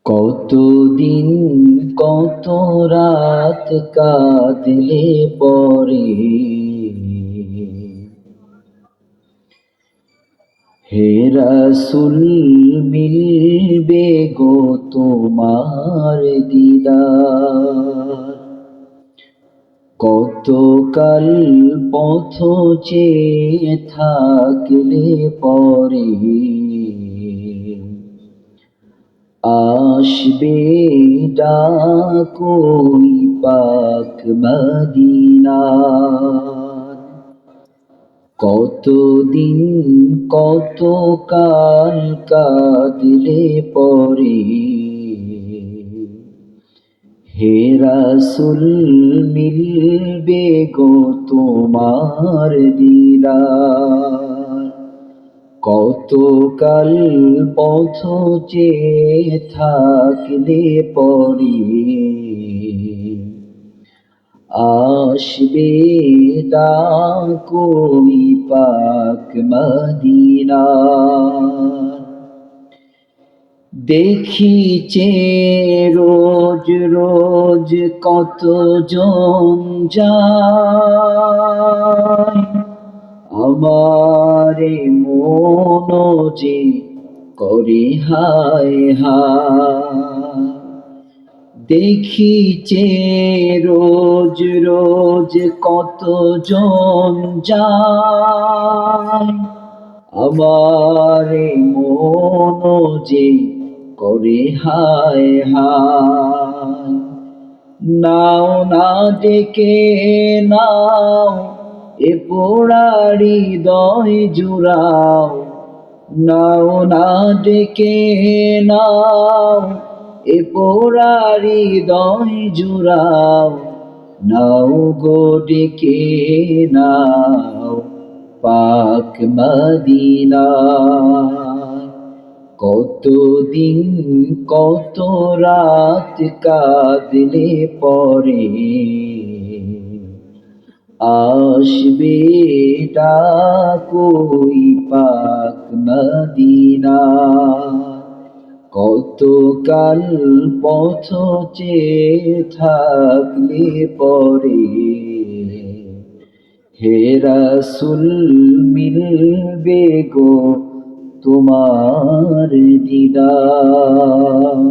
কতদিন কত রাত কাঁদলে পরে, হে রাসূল মিলবে গো তোমার দিদার। কতকাল পথ চেয়ে থাকলে পরে, আসবে ডাক ওই পাক মদিনার। কতদিন কত কাল কাঁদলে পরে, হে রাসূল মিলবে গো তোমার দিদার। কতকাল পথ চেয়ে থাকলে পরে, আসবে ডাক ওই পাক মদিনার। দেখিছে রোজ রোজ কতজন যায়, আমারে মন যে করে হায় হায়। দেখিছে রোজ রোজ কতজন যায়, আমারে মন যে করে হায় হায়। নাও না ডেকে নাও এ পোড়া হৃদয় জুড়াও, নাও না ডেকে নাও এ পোড়া হৃদয় জুড়াও। নাও গো ডেকে নাও পাক মদিনায়। কতদিন কত রাত কাঁদলে পরে, আসবে ডাক ওই পাক মদিনায়। কতকাল পথ চেয়ে থাকলে পরে, হে রাসূল মিলবে গো তোমার দিদার।